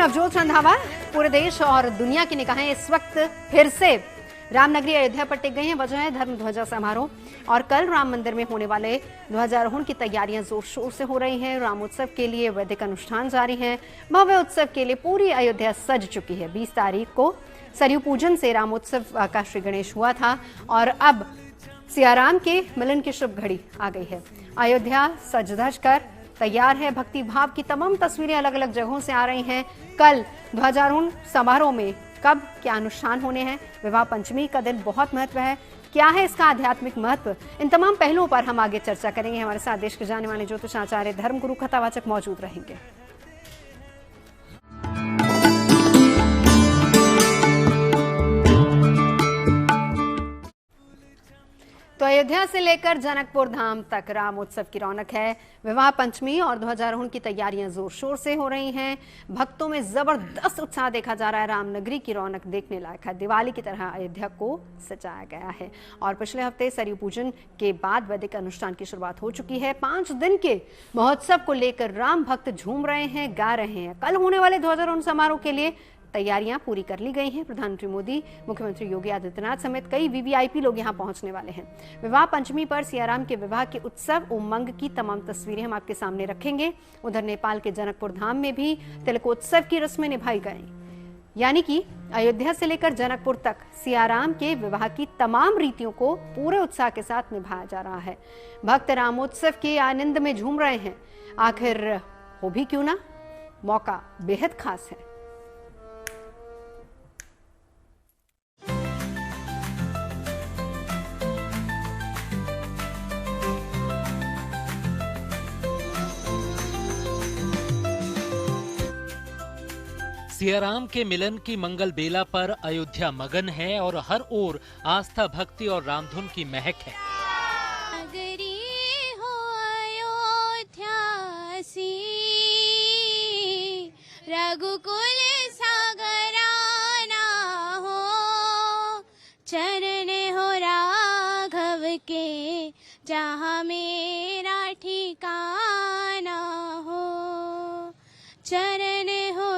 नवजोत रंधावा। पूरे देश और दुनिया की निगाहें इस वक्त फिर से रामनगरी अयोध्या पर टिक गई हैं। वजह है धर्म ध्वजा समारोह और कल राम मंदिर में होने वाले ध्वजारोहण की तैयारियां जोर शोर से हो रही हैं। रामोत्सव के लिए वैदिक अनुष्ठान जारी हैं। भव्य उत्सव के लिए पूरी अयोध्या सज चुकी है। 20 तारीख को सरयू पूजन से रामोत्सव का श्री गणेश हुआ था और अब सियाराम के मिलन की शुभ घड़ी आ गई है। अयोध्या सज धज कर तैयार है। भक्ति भाव की तमाम तस्वीरें अलग अलग जगहों से आ रही हैं। कल ध्वजारोहण समारोह में कब क्या अनुष्ठान होने हैं, विवाह पंचमी का दिन बहुत महत्व है, क्या है इसका आध्यात्मिक महत्व, इन तमाम पहलुओं पर हम आगे चर्चा करेंगे। हमारे साथ देश के जाने माने ज्योतिष आचार्य धर्मगुरु कथावाचक मौजूद रहेंगे। तो अयोध्या से लेकर जनकपुर धाम तक रामोत्सव की रौनक है। विवाह पंचमी और ध्वजारोहण की तैयारियां जोर शोर से हो रही हैं। भक्तों में जबरदस्त उत्साह देखा जा रहा है। रामनगरी की रौनक देखने लायक है। दिवाली की तरह अयोध्या को सजाया गया है और पिछले हफ्ते सरयू पूजन के बाद वैदिक अनुष्ठान की शुरुआत हो चुकी है। 5 दिन के महोत्सव को लेकर राम भक्त झूम रहे हैं, गा रहे हैं। कल होने वाले ध्वजारोहण समारोह के लिए तैयारियां पूरी कर ली गई हैं। प्रधानमंत्री मोदी, मुख्यमंत्री योगी आदित्यनाथ समेत कई वीवीआईपी लोग यहां पहुंचने वाले हैं। विवाह पंचमी पर सियाराम के विवाह के उत्सव उमंग की तमाम तस्वीरें हम आपके सामने रखेंगे। उधर नेपाल के जनकपुर धाम में भी तिलकोत्सव की रस्में निभाई गई, यानी कि अयोध्या से लेकर जनकपुर तक सियाराम के विवाह की तमाम रीतियों को पूरे उत्साह के साथ निभाया जा रहा है। भक्त रामोत्सव के आनंद में झूम रहे हैं। आखिर हो भी क्यों ना, मौका बेहद खास है। सियाराम के मिलन की मंगल बेला पर अयोध्या मगन है और हर ओर आस्था, भक्ति और रामधुन की महक है। नगरी हो अयोध्या सी, रघुकुल सागराना हो, चरण हो राघव के जहाँ मेरा ठिकाना हो, चरण हो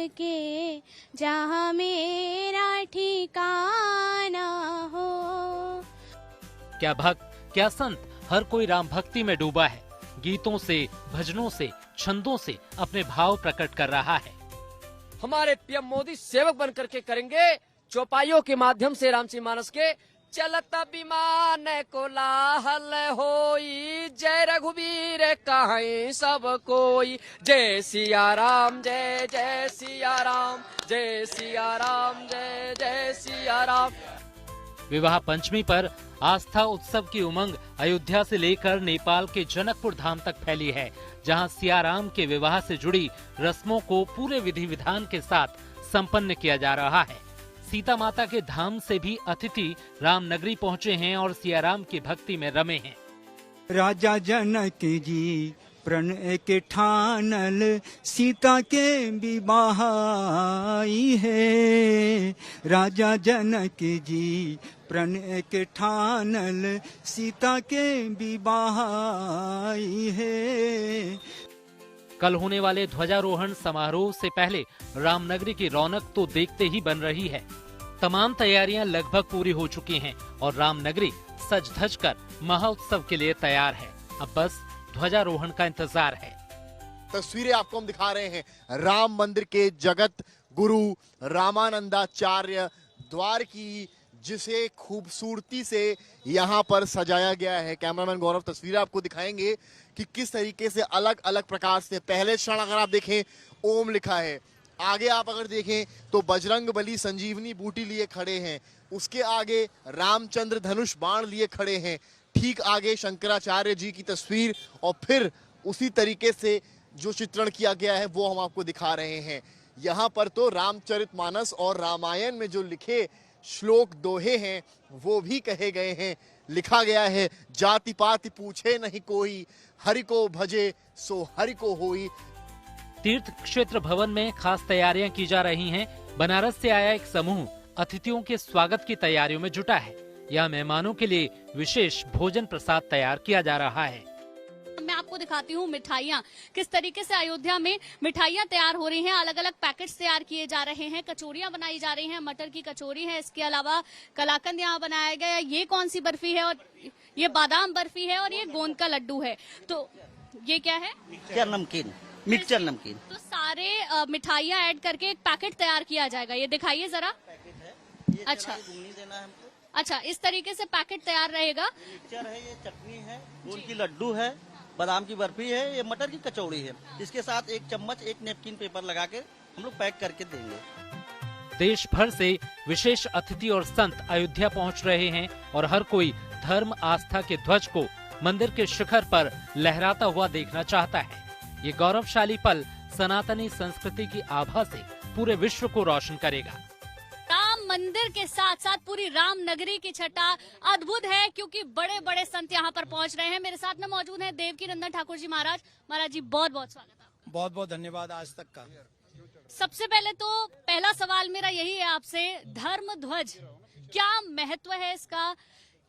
के जहाँ मेरा ठिकाना हो। क्या भक्त, क्या संत, हर कोई राम भक्ति में डूबा है। गीतों से, भजनों से, छंदों से अपने भाव प्रकट कर रहा है। हमारे पीएम मोदी सेवक बन करके करेंगे चौपाइयों के माध्यम से रामचरितमानस के। चलत विमान कोलाहल होई, जय रघुवीर कहाई सब कोई, जय सिया राम, जय जय सिया राम, जय सिया राम, जय जय सिया राम। विवाह पंचमी पर आस्था उत्सव की उमंग अयोध्या से लेकर नेपाल के जनकपुर धाम तक फैली है, जहां सियाराम के विवाह से जुड़ी रस्मों को पूरे विधि विधान के साथ संपन्न किया जा रहा है। सीता माता के धाम से भी अतिथि रामनगरी पहुंचे हैं और सियाराम की भक्ति में रमे हैं। राजा जनक जी प्रणय के ठानल, सीता के विवाह आई है। राजा जनक जी प्रणय के ठानल, सीता के विवाह आई है। कल होने वाले ध्वजारोहण समारोह से पहले रामनगरी की रौनक तो देखते ही बन रही है। तमाम तैयारियां लगभग पूरी हो चुकी हैं और रामनगरी सज धज कर महोत्सव के लिए तैयार है। अब बस ध्वजारोहण का इंतजार है। तस्वीरें आपको हम दिखा रहे हैं राम मंदिर के जगत गुरु रामानंदाचार्य द्वार की, जिसे खूबसूरती से यहाँ पर सजाया गया है। कैमरामैन गौरव तस्वीरें आपको दिखाएंगे कि किस तरीके से अलग अलग प्रकार से। पहले क्षण अगर आप देखें ओम लिखा है, आगे आप अगर देखें तो बजरंग बली संजीवनी बूटी लिए खड़े हैं, उसके आगे रामचंद्र धनुष बाण लिए खड़े हैं, ठीक आगे शंकराचार्य जी की तस्वीर और फिर उसी तरीके से जो चित्रण किया गया है वो हम आपको दिखा रहे हैं। यहाँ पर तो रामचरितमानस और रामायण में जो लिखे श्लोक दोहे हैं वो भी कहे गए हैं। लिखा गया है, जाति पाति पूछे नहीं कोई, हरि को भजे सो हरि को होई। तीर्थ क्षेत्र भवन में खास तैयारियां की जा रही हैं। बनारस से आया एक समूह अतिथियों के स्वागत की तैयारियों में जुटा है। यहाँ मेहमानों के लिए विशेष भोजन प्रसाद तैयार किया जा रहा है। मैं आपको आपको दिखाती हूँ मिठाइयाँ, किस तरीके से अयोध्या में मिठाइयाँ तैयार हो रही हैं। अलग अलग पैकेट्स तैयार किए जा रहे हैं, कचौरियाँ बनाई जा रही हैं, मटर की कचौरी है, इसके अलावा कलाकंद यहाँ बनाया गया है। ये कौन सी बर्फी है? और ये बादाम बर्फी है और ये गोंद का लड्डू है। तो ये क्या है? मिक्सचर नमकीन। तो सारे मिठाइयाँ ऐड करके एक पैकेट तैयार किया जाएगा। ये दिखाइए जरा। अच्छा, अच्छा, इस तरीके से पैकेट तैयार रहेगा। मिक्सचर है, ये चटनी है, गोंद की लड्डू है, बादाम की बर्फी है, ये मटर की कचौड़ी है। इसके साथ एक चम्मच, एक नैपकिन पेपर लगा के हम लोग पैक करके देंगे। देश भर से विशेष अतिथि और संत अयोध्या पहुंच रहे हैं और हर कोई धर्म आस्था के ध्वज को मंदिर के शिखर पर लहराता हुआ देखना चाहता है। ये गौरवशाली पल सनातनी संस्कृति की आभा से पूरे विश्व को रोशन करेगा। राम मंदिर के साथ साथ पूरी राम नगरी की छटा अद्भुत है, क्योंकि बड़े बड़े संत यहाँ पर पहुँच रहे हैं। मेरे साथ में मौजूद हैं देवकी नंदन ठाकुर जी महाराज। महाराज जी, बहुत बहुत स्वागत है। बहुत बहुत धन्यवाद आज तक का। सबसे पहले तो पहला सवाल मेरा यही है आपसे, धर्म ध्वज क्या महत्व है इसका?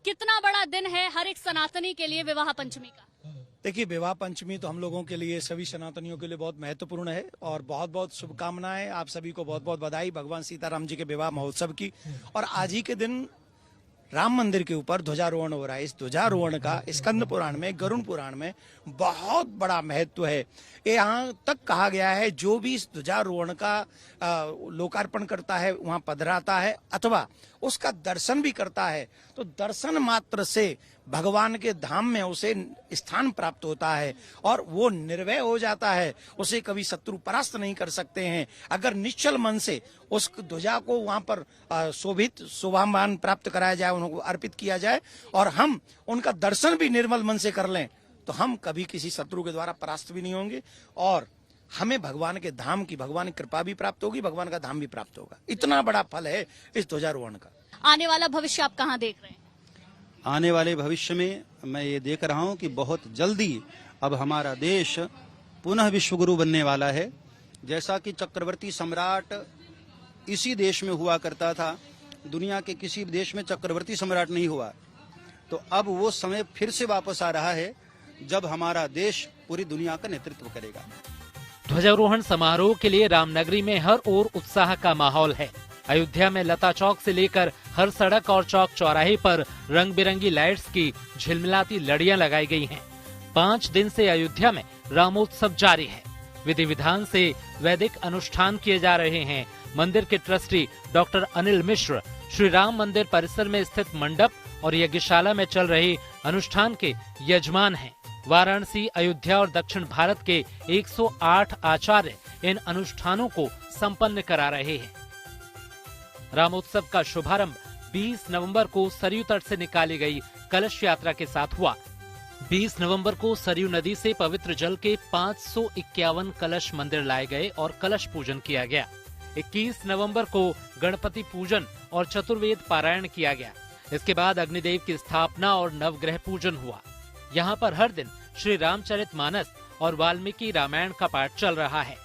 कितना बड़ा दिन है हर एक सनातनी के लिए विवाह पंचमी का? देखिए, विवाह पंचमी तो हम लोगों के लिए, सभी सनातनियों के लिए बहुत महत्वपूर्ण है और बहुत बहुत शुभकामनाएं। आप सभी को बहुत बहुत बधाई भगवान सीताराम जी के विवाह महोत्सव की। और आज ही के दिन राम मंदिर के ऊपर ध्वजारोहण हो रहा है। इस ध्वजारोहण का स्कंद पुराण में, गरुड़ पुराण में बहुत बड़ा महत्व है। ये यहाँ तक कहा गया है, जो भी इस ध्वजारोहण का लोकार्पण करता है, वहाँ पधराता है अथवा उसका दर्शन भी करता है, तो दर्शन मात्र से भगवान के धाम में उसे स्थान प्राप्त होता है और वो निर्भय हो जाता है। उसे कभी शत्रु परास्त नहीं कर सकते हैं। अगर निश्चल मन से उस ध्वजा को वहां पर शोभित शोभामान प्राप्त कराया जाए, उनको अर्पित किया जाए और हम उनका दर्शन भी निर्मल मन से कर लें, तो हम कभी किसी शत्रु के द्वारा परास्त भी नहीं होंगे और हमें भगवान के धाम की, भगवान की कृपा भी प्राप्त होगी, भगवान का धाम भी प्राप्त होगा। इतना बड़ा फल है इस ध्वजारोहण का। आने वाला भविष्य आप कहाँ देख रहे हैं? आने वाले भविष्य में मैं ये देख रहा हूँ कि बहुत जल्दी अब हमारा देश पुनः विश्वगुरु बनने वाला है। जैसा कि चक्रवर्ती सम्राट इसी देश में हुआ करता था, दुनिया के किसी देश में चक्रवर्ती सम्राट नहीं हुआ, तो अब वो समय फिर से वापस आ रहा है जब हमारा देश पूरी दुनिया का नेतृत्व करेगा। ध्वजारोहण समारोह के लिए रामनगरी में हर ओर उत्साह का माहौल है। अयोध्या में लता चौक से लेकर हर सड़क और चौक चौराहे पर रंग बिरंगी लाइट्स की झिलमिलाती लड़ियां लगाई गई हैं। 5 दिन से अयोध्या में रामोत्सव जारी है। विधि विधान से वैदिक अनुष्ठान किए जा रहे हैं। मंदिर के ट्रस्टी डॉक्टर अनिल मिश्र श्री राम मंदिर परिसर में स्थित मंडप और यज्ञशाला में चल रहे अनुष्ठान के यजमान हैं। वाराणसी, अयोध्या और दक्षिण भारत के 108 आचार्य इन अनुष्ठानों को संपन्न करा रहे हैं। रामोत्सव का शुभारंभ 20 नवंबर को सरयू तट से निकाली गई कलश यात्रा के साथ हुआ। 20 नवंबर को सरयू नदी से पवित्र जल के 551 कलश मंदिर लाए गए और कलश पूजन किया गया। 21 नवंबर को गणपति पूजन और चतुर्वेद पारायण किया गया। इसके बाद अग्निदेव की स्थापना और नवग्रह पूजन हुआ। यहाँ पर हर दिन श्री रामचरितमानस और वाल्मीकि रामायण का पाठ चल रहा है।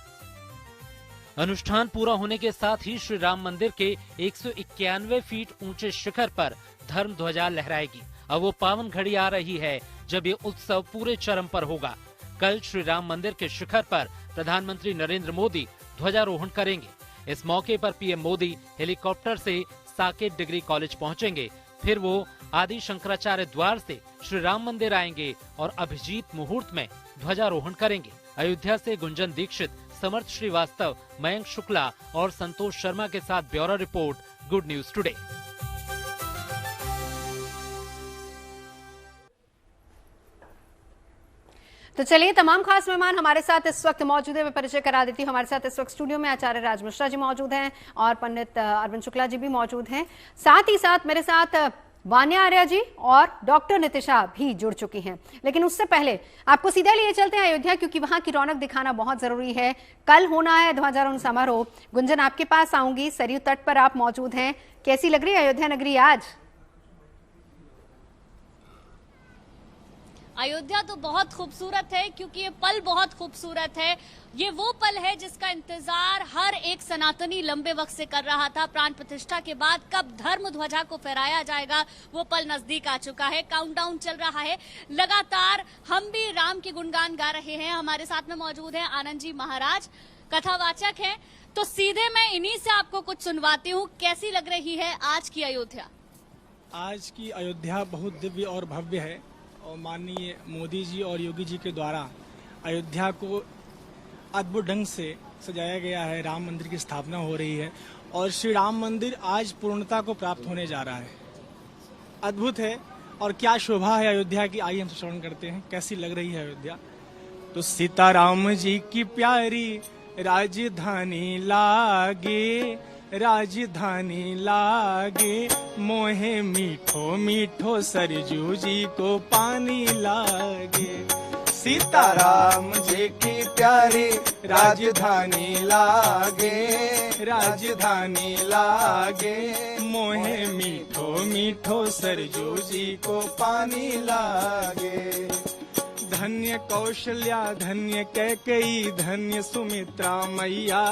अनुष्ठान पूरा होने के साथ ही श्री राम मंदिर के 191 फीट ऊंचे शिखर पर धर्म ध्वजा लहराएगी। अब वो पावन घड़ी आ रही है जब ये उत्सव पूरे चरम पर होगा। कल श्री राम मंदिर के शिखर पर प्रधानमंत्री नरेंद्र मोदी ध्वजारोहण करेंगे। इस मौके पर पीएम मोदी हेलीकॉप्टर से साकेत डिग्री कॉलेज पहुंचेंगे। फिर वो आदि शंकराचार्य द्वार से श्री राम मंदिर आएंगे और अभिजीत मुहूर्त में ध्वजारोहण करेंगे। अयोध्या से गुंजन दीक्षित, समर्थ श्रीवास्तव, मयंक शुक्ला और संतोष शर्मा के साथ bureau report, good news today. तो चलिए, तमाम खास मेहमान हमारे साथ इस वक्त मौजूद है। मैं परिचय करा देती हूँ। हमारे साथ इस वक्त स्टूडियो में आचार्य राज मिश्रा जी मौजूद हैं और पंडित अरविंद शुक्ला जी भी मौजूद हैं। साथ ही साथ मेरे साथ वान्या आर्या जी और डॉक्टर नितिशा भी जुड़ चुकी हैं। लेकिन उससे पहले आपको सीधा लिए चलते हैं अयोध्या, क्योंकि वहां की रौनक दिखाना बहुत जरूरी है। कल होना है ध्वजारोहण समारोह। गुंजन, आपके पास आऊंगी। सरयू तट पर आप मौजूद हैं, कैसी लग रही है अयोध्या नगरी आज? अयोध्या तो बहुत खूबसूरत है क्योंकि ये पल बहुत खूबसूरत है। ये वो पल है जिसका इंतजार हर एक सनातनी लंबे वक्त से कर रहा था। प्राण प्रतिष्ठा के बाद कब धर्म ध्वजा को फहराया जाएगा, वो पल नजदीक आ चुका है। काउंटडाउन चल रहा है लगातार। हम भी राम के गुणगान गा रहे हैं। हमारे साथ में मौजूद हैं आनंद जी महाराज, कथावाचक हैं। तो सीधे मैं इन्हीं से आपको कुछ सुनवाती हूँ। कैसी लग रही है आज की अयोध्या? आज की अयोध्या बहुत दिव्य और भव्य है और माननीय मोदी जी और योगी जी के द्वारा अयोध्या को अद्भुत ढंग से सजाया गया है। राम मंदिर की स्थापना हो रही है और श्री राम मंदिर आज पूर्णता को प्राप्त होने जा रहा है। अद्भुत है और क्या शोभा है अयोध्या की। आइए हम श्रवण करते हैं कैसी लग रही है अयोध्या। तो सीताराम जी की प्यारी राजधानी लागे, राजधानी लागे, मोहे मीठो मीठो सरजू जी को पानी लागे। सीताराम जी की प्यारी राजधानी लागे, राजधानी लागे, मोहे मीठो मीठो सरजू जी को पानी लागे। धन्य कौशल्या धन्य कैकेयी धन्य सुमित्रा मैया,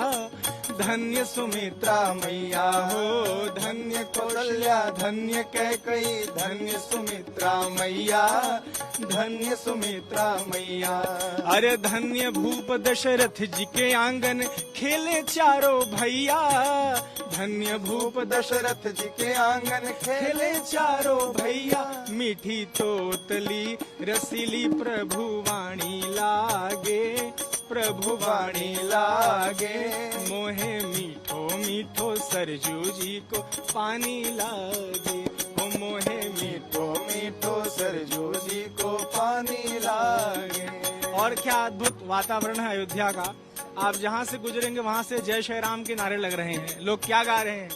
धन्य सुमित्रा मैया हो। धन्य कौशल्या धन्य कैकेयी धन्य सुमित्रा मैया, धन्य सुमित्रा मैया। अरे धन्य भूप दशरथ जी के आंगन खेले चारों भैया, धन्य भूप दशरथ जी के आंगन खेले चारों भैया। मीठी तोतली रसीली प्रभु वाणी लागे, प्रभु वाणी लागे, मोहे मीठो मीठो सरजू जी को पानी लागे। ओ मोहे मीठो मीठो सरजू जी को पानी लागे। और क्या अद्भुत वातावरण है अयोध्या का। आप जहाँ से गुजरेंगे वहाँ से जय श्री राम के नारे लग रहे हैं। लोग क्या गा रहे हैं?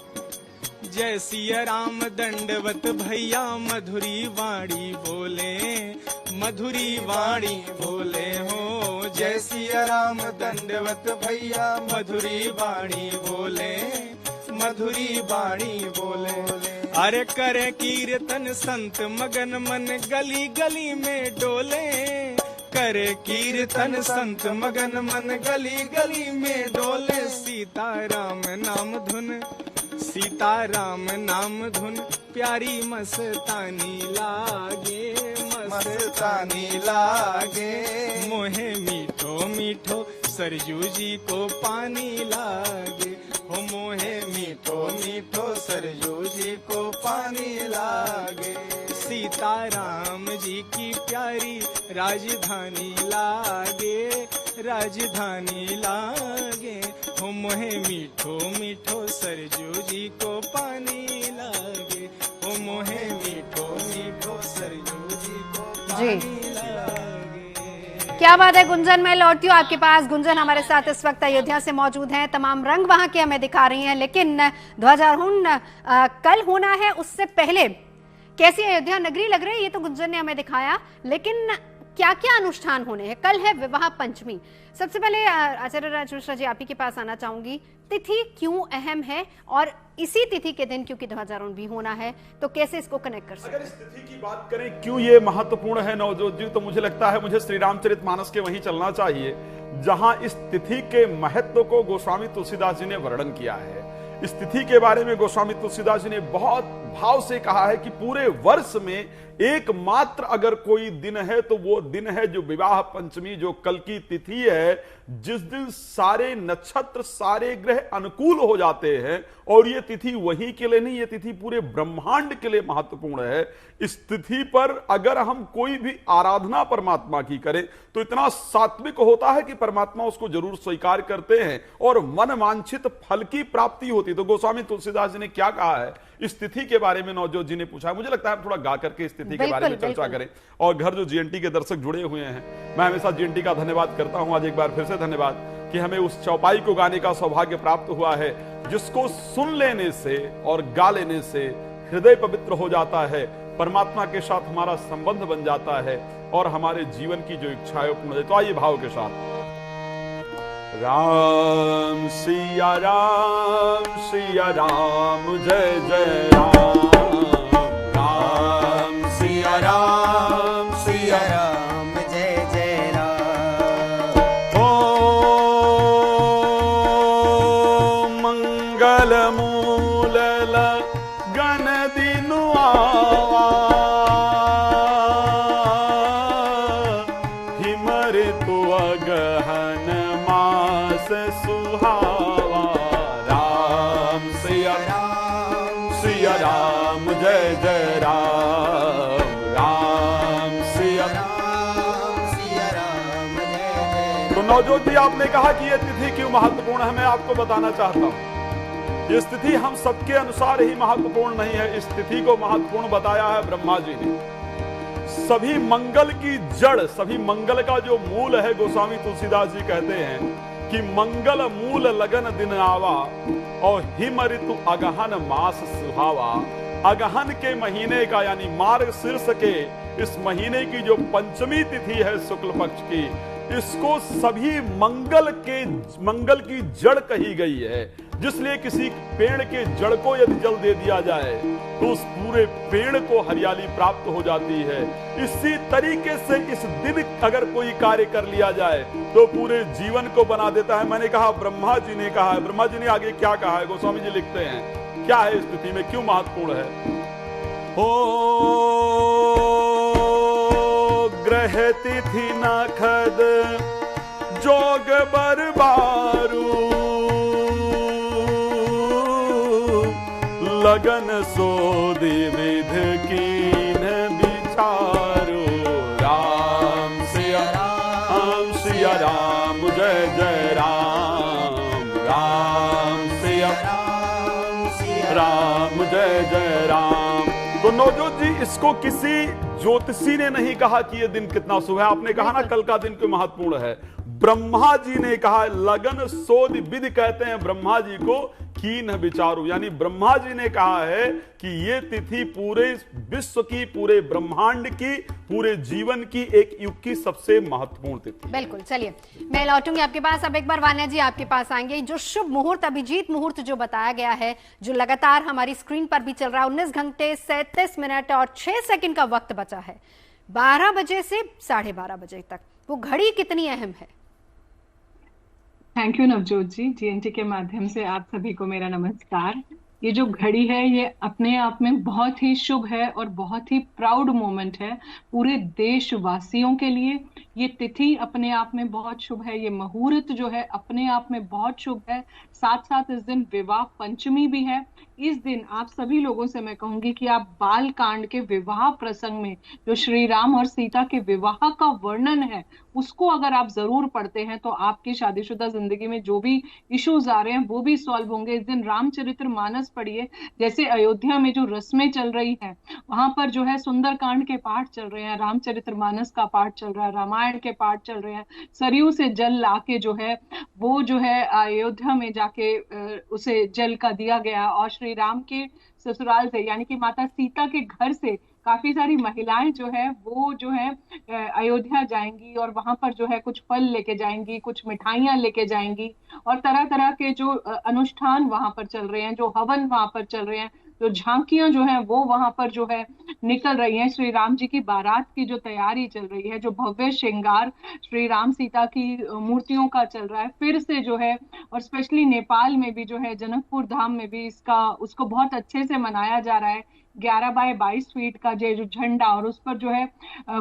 जय सिया राम दंडवत भैया मधुरी वाणी बोले, मधुरी वाणी बोले हो। जय सिया राम दंडवत भैया मधुरी वाणी बोले, मधुरी वाणी बोले। अरे करे कीर्तन संत मगन मन गली गली में डोले, करे कीर्तन संत मगन मन गली गली में डोले। सीताराम नाम धुन, सीताराम नाम धुन प्यारी मस्तानी लागे, मस्तानी लागे, मोहे मीठो मीठो सरजू जी को पानी लागे। हो मोहे मीठो मीठो सरजू जी को पानी लागे। सीताराम जी की प्यारी राजधानी लागे, राजधानी लागे, हो मोहे मीठो मीठो सरजू जी को पानी लागे। हो मोहे मीठो मीठो सरजू जी को पानी लागे। क्या बात है गुंजन। मैं लौटती हूँ आपके पास। गुंजन हमारे साथ इस वक्त अयोध्या से मौजूद हैं। तमाम रंग वहां के हमें दिखा रही हैं, लेकिन ध्वजारोहण कल होना है, उससे पहले कैसी अयोध्या नगरी लग रही है ये तो गुंजन ने हमें दिखाया, लेकिन क्या क्या अनुष्ठान होने हैं? कल है विवाह पंचमी। सबसे पहले आचार्य राज मिश्रा जी आप ही के पास आना चाहूंगी। तिथि क्यों अहम है और इसी तिथि के दिन क्योंकि ध्वजारोहण भी होना है, तो कैसे इसको कनेक्ट कर सकते हैं? अगर इस तिथि की बात करें क्यों ये महत्वपूर्ण है नवजोत जी, तो मुझे लगता है मुझे श्री रामचरितमानस के वहीं चलना चाहिए जहां इस तिथि के महत्व को गोस्वामी तुलसीदास जी ने वर्णन किया है। इस तिथि के बारे में गोस्वामी तुलसीदास जी ने बहुत भाव से कहा है कि पूरे वर्ष में एकमात्र अगर कोई दिन है तो वो दिन है जो विवाह पंचमी, जो कल की तिथि है, जिस दिन सारे नक्षत्र सारे ग्रह अनुकूल हो जाते हैं। और ये तिथि वही के लिए नहीं, ये तिथि पूरे ब्रह्मांड के लिए महत्वपूर्ण है। इस तिथि पर अगर हम कोई भी आराधना परमात्मा की करें तो इतना सात्विक होता है कि परमात्मा उसको जरूर स्वीकार करते हैं और मन वांछित फल की प्राप्ति होती है। तो गोस्वामी तुलसीदास जी ने क्या कहा है इस तिथि के बारे में, नवजोत जी ने पूछा है। मुझे लगता है थोड़ा गा करके इस तिथि के बारे में चर्चा करें। और घर जो जीएनटी के दर्शक जुड़े हुए हैं, मैं हमेशा जीएनटी का धन्यवाद करता हूं। आज एक बार फिर से धन्यवाद कि हमें उस चौपाई को गाने का सौभाग्य प्राप्त हुआ है जिसको सुन लेने से और गा लेने से हृदय पवित्र हो जाता है, परमात्मा के साथ हमारा संबंध बन जाता है और हमारे जीवन की जो इच्छाएं पूर्ण हो। तो आइए भाव के साथ। राम सिया राम जय जय राम, राम सिया राम लगन दिनु आवा हिम ऋतु अगहन मास सुहावा। राम सिया राम जय जय राम। राम सिया राम जय जय। तो नवजोत जी, आपने कहा कि यह तिथि क्यों महत्वपूर्ण है, मैं आपको बताना चाहता हूं। ये तिथि हम सबके अनुसार ही महत्वपूर्ण नहीं है। इस तिथि को महत्वपूर्ण बताया है ब्रह्मा जी ने। सभी मंगल की जड़, सभी मंगल का जो मूल है, गोस्वामी तुलसीदास जी कहते हैं कि मंगल मूल लगन दिन आवा और हिम ऋतु अगहन मास सुहावा। अगहन के महीने का यानी मार्गशीर्ष के इस महीने की जो पंचमी तिथि है शुक्ल पक्ष की, इसको सभी मंगल की जड़ कही गई है। जिसलिए किसी पेड़ के जड़ को यदि जल दे दिया जाए तो उस पूरे पेड़ को हरियाली प्राप्त हो जाती है। इसी तरीके से इस दिन अगर कोई कार्य कर लिया जाए तो पूरे जीवन को बना देता है। मैंने कहा ब्रह्मा जी ने कहा है। ब्रह्मा जी ने आगे क्या कहा है, गोस्वामी जी लिखते हैं क्या है इस तिथि में, क्यों महत्वपूर्ण है। ग्रह तिथि नखद जोग बरबारू लगन सोदि विध कीन विचारो। राम सिया राम जय जय राम। राम सिया राम जय जय राम। तो नवजोत जी, इसको किसी ज्योतिषी ने नहीं कहा कि ये दिन कितना शुभ है। आपने कहा ना कल का दिन क्यों महत्वपूर्ण है, ब्रह्मा जी ने कहा। लगन सोद विधि कहते हैं ब्रह्मा जी को, कीन विचारू, यानी ब्रह्मा जी ने कहा है कि ये तिथि पूरे विश्व की, पूरे ब्रह्मांड की, पूरे जीवन की, एक युग की सबसे महत्वपूर्ण तिथि। बिल्कुल। चलिए मैं लौटूंगी आपके पास। अब एक बार वान्या जी आपके पास आएंगे। जो शुभ मुहूर्त, अभिजीत मुहूर्त जो बताया गया है, जो लगातार हमारी स्क्रीन पर भी चल रहा है, 19 घंटे 37 मिनट और 6 सेकंड का वक्त बचा है 12 बजे से 12:30 बजे तक, वो घड़ी कितनी अहम है? Thank you Navjot ji. GNT के माध्यम से आप सभी को मेरा नमस्कार। ये जो घड़ी है ये अपने आप में बहुत ही शुभ है और बहुत ही प्राउड मोमेंट है पूरे देशवासियों के लिए। ये तिथि अपने आप में बहुत शुभ है, ये मुहूर्त जो है अपने आप में बहुत शुभ है। साथ साथ इस दिन विवाह पंचमी भी है। इस दिन आप सभी लोगों से मैं कहूंगी कि आप बाल कांड के विवाह प्रसंग में जो श्री राम और सीता के विवाह का वर्णन है उसको अगर आप जरूर पढ़ते हैं तो आपकी शादीशुदा जिंदगी में जो भी इश्यूज आ रहे हैं वो भी सॉल्व होंगे। इस दिन रामचरितमानस पढ़िए। जैसे अयोध्या में जो रस्में चल रही हैं वहां पर जो है सुंदरकांड के पाठ चल रहे हैं, रामचरितमानस का पाठ चल रहा है, रामायण के पाठ चल रहे हैं। सरयू से जल लाके जो है वो जो है अयोध्या में जाके उसे जल का दिया गया और श्री राम के ससुराल से यानी कि माता सीता के घर से काफी सारी महिलाएं जो है वो जो है अयोध्या जाएंगी और वहां पर जो है कुछ फल लेके जाएंगी, कुछ मिठाइयां लेके जाएंगी और तरह तरह के जो अनुष्ठान वहां पर चल रहे हैं, जो हवन वहां पर चल रहे हैं, जो झांकियां जो है वो वहां पर जो है निकल रही हैं। श्री राम जी की बारात की जो तैयारी चल रही है, जो भव्य श्रृंगार श्री राम सीता की मूर्तियों का चल रहा है फिर से जो है, और स्पेशली नेपाल में भी जो है जनकपुर धाम में भी उसको बहुत अच्छे से मनाया जा रहा है। 11 बाय 22 फीट का जो झंडा और उस पर जो है